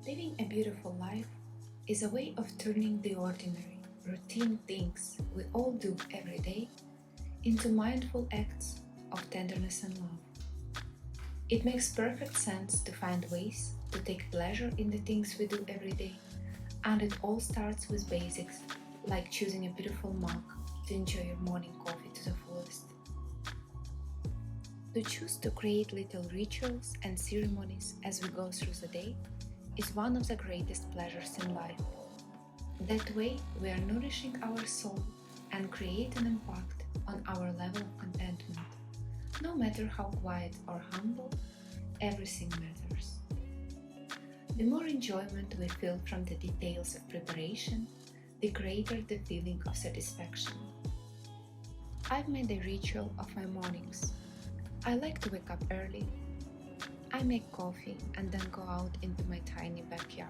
Living a beautiful life is a way of turning the ordinary, routine things we all do every day into mindful acts of tenderness and love. It makes perfect sense to find ways to take pleasure in the things we do every day, and it all starts with basics like choosing a beautiful mug to enjoy your morning coffee to the fullest. To choose to create little rituals and ceremonies as we go through the day is one of the greatest pleasures in life. That way, we are nourishing our soul and create an impact on our level of contentment. No matter how quiet or humble, everything matters. The more enjoyment we feel from the details of preparation, the greater the feeling of satisfaction. I've made a ritual of my mornings. I like to wake up early. I make coffee and then go out into my tiny backyard.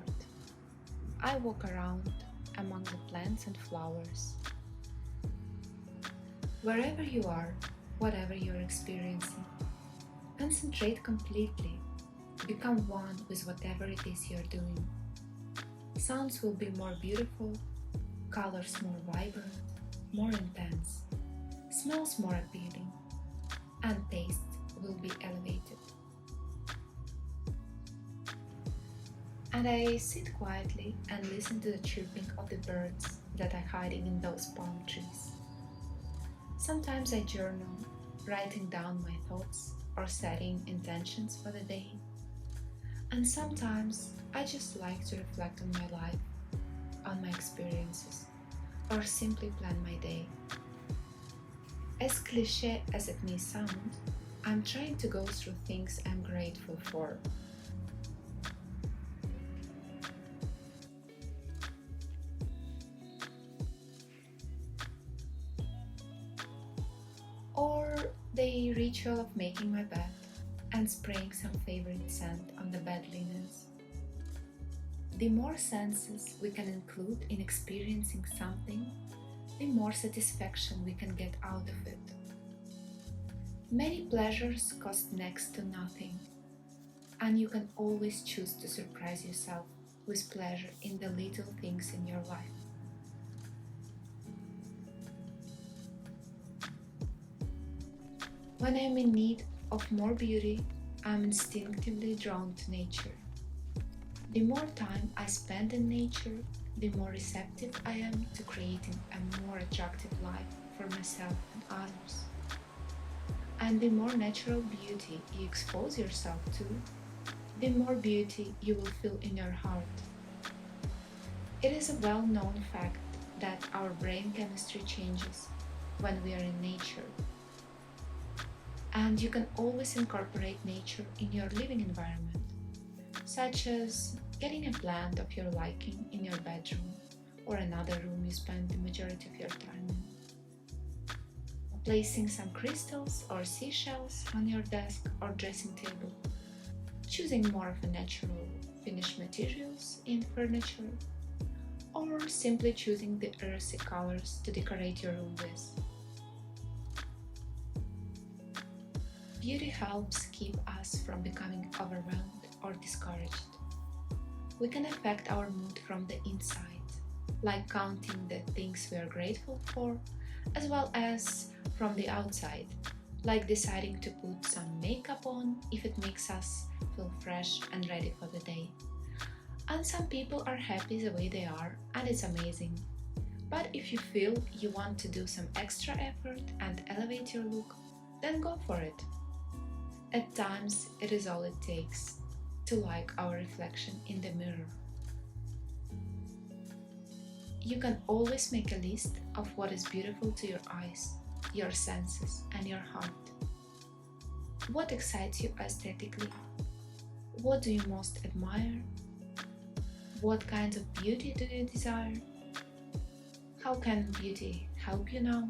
I walk around among the plants and flowers. Wherever you are, whatever you're experiencing, concentrate completely. Become one with whatever it is you're doing. Sounds will be more beautiful, colors more vibrant, more intense, smells more appealing, and taste will be elevated. And I sit quietly and listen to the chirping of the birds that are hiding in those palm trees. Sometimes I journal, writing down my thoughts or setting intentions for the day. And sometimes I just like to reflect on my life, on my experiences, or simply plan my day. As cliché as it may sound, I'm trying to go through things I'm grateful for. Or the ritual of making my bed and spraying some favorite scent on the bed linens. The more senses we can include in experiencing something, the more satisfaction we can get out of it. Many pleasures cost next to nothing, and you can always choose to surprise yourself with pleasure in the little things in your life. When I'm in need of more beauty, I'm instinctively drawn to nature. The more time I spend in nature, the more receptive I am to creating a more attractive life for myself and others. And the more natural beauty you expose yourself to, the more beauty you will feel in your heart. It is a well-known fact that our brain chemistry changes when we are in nature. And you can always incorporate nature in your living environment, such as getting a plant of your liking in your bedroom or another room you spend the majority of your time in. Placing some crystals or seashells on your desk or dressing table. Choosing more of a natural finished materials in furniture. Or simply choosing the earthy colors to decorate your room with. Beauty helps keep us from becoming overwhelmed or discouraged. We can affect our mood from the inside, like counting the things we are grateful for, as well as from the outside, like deciding to put some makeup on if it makes us feel fresh and ready for the day. And some people are happy the way they are, and it's amazing. But if you feel you want to do some extra effort and elevate your look, then go for it. At times, it is all it takes to like our reflection in the mirror. You can always make a list of what is beautiful to your eyes, your senses, and your heart. What excites you aesthetically? What do you most admire? What kinds of beauty do you desire? How can beauty help you now?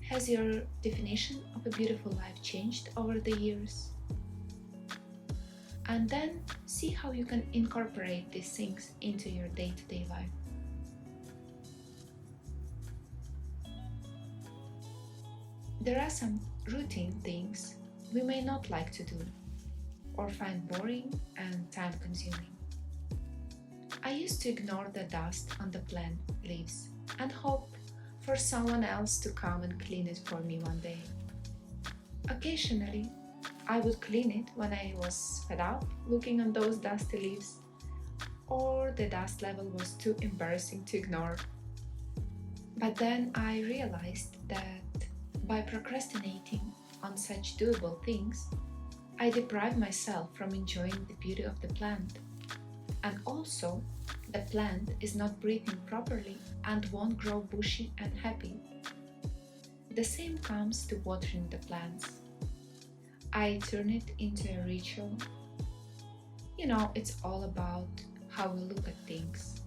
Has your definition of a beautiful life changed over the years? And then see how you can incorporate these things into your day-to-day life. There are some routine things we may not like to do. or find boring and time consuming. I used to ignore the dust on the plant leaves and hope for someone else to come and clean it for me one day. Occasionally, I would clean it when I was fed up looking on those dusty leaves, or the dust level was too embarrassing to ignore. But then I realized that by procrastinating on such doable things, I deprive myself from enjoying the beauty of the plant. And also, the plant is not breathing properly and won't grow bushy and happy. The same comes to watering the plants. I turn it into a ritual. It's all about how we look at things.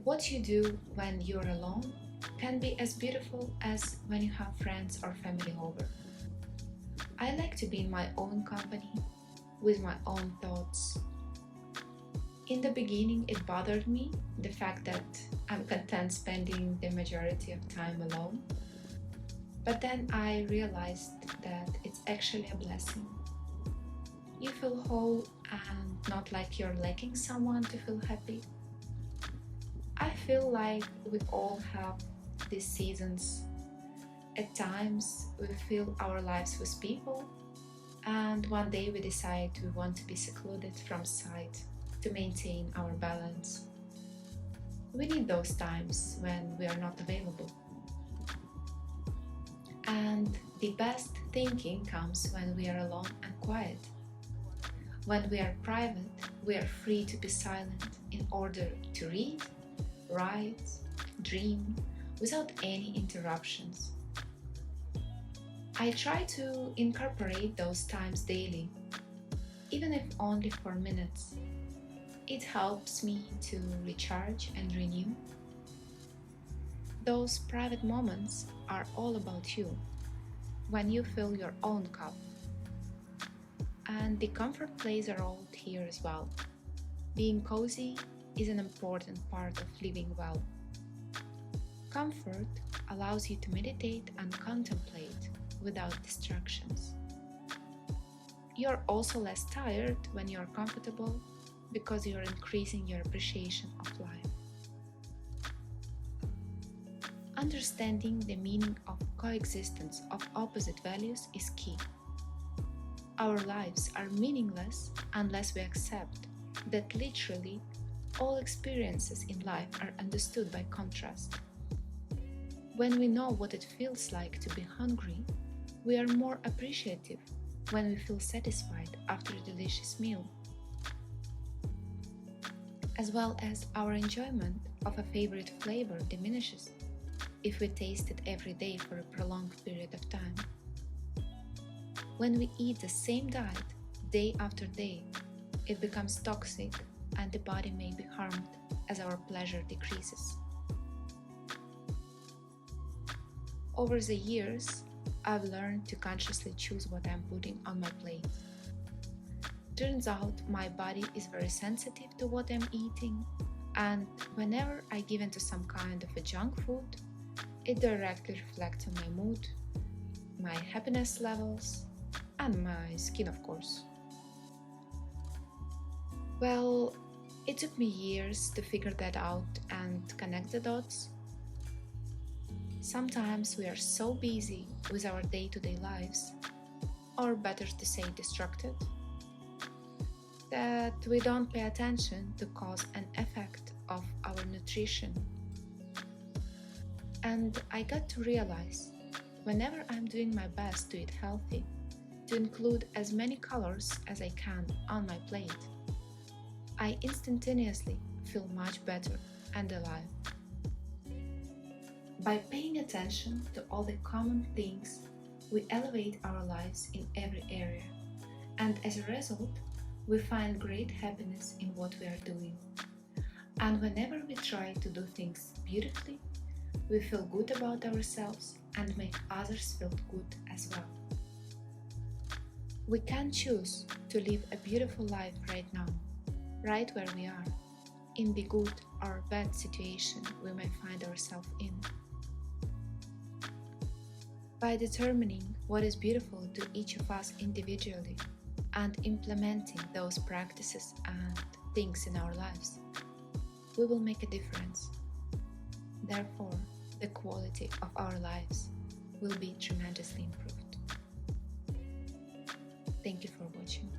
What you do when you're alone can be as beautiful as when you have friends or family over. I like to be in my own company, with my own thoughts. In the beginning, it bothered me, the fact that I'm content spending the majority of time alone. But then I realized that it's actually a blessing. You feel whole and not like you're lacking someone to feel happy. I feel like we all have these seasons. At times, we fill our lives with people, and one day we decide we want to be secluded from sight to maintain our balance. We need those times when we are not available. And the best thinking comes when we are alone and quiet. When we are private, we are free to be silent in order to read, write, dream without any interruptions. I try to incorporate those times daily, even if only for minutes. It helps me to recharge and renew. Those private moments are all about you, when you fill your own cup. And the comfort plays a role here as well. Being cozy is an important part of living well. Comfort allows you to meditate and contemplate without distractions. You're also less tired when you're comfortable because you're increasing your appreciation of life. Understanding the meaning of coexistence of opposite values is key. Our lives are meaningless unless we accept that literally all experiences in life are understood by contrast. When we know what it feels like to be hungry, we are more appreciative when we feel satisfied after a delicious meal, as well as our enjoyment of a favorite flavor diminishes if we taste it every day for a prolonged period of time. When we eat the same diet day after day, it becomes toxic and the body may be harmed as our pleasure decreases. Over the years, I've learned to consciously choose what I'm putting on my plate. Turns out my body is very sensitive to what I'm eating, and whenever I give into some kind of a junk food, it directly reflects on my mood, my happiness levels, and my skin, of course. Well, it took me years to figure that out and connect the dots. Sometimes we are so busy with our day-to-day lives, or better to say distracted, that we don't pay attention to cause and effect of our nutrition. And I got to realize, whenever I'm doing my best to eat healthy, to include as many colors as I can on my plate, I instantaneously feel much better and alive. By paying attention to all the common things, we elevate our lives in every area, and as a result, we find great happiness in what we are doing. And whenever we try to do things beautifully, we feel good about ourselves and make others feel good as well. We can choose to live a beautiful life right now, right where we are, in the good or bad situation we may find ourselves in. By determining what is beautiful to each of us individually and implementing those practices and things in our lives, we will make a difference. Therefore, the quality of our lives will be tremendously improved. Thank you for watching.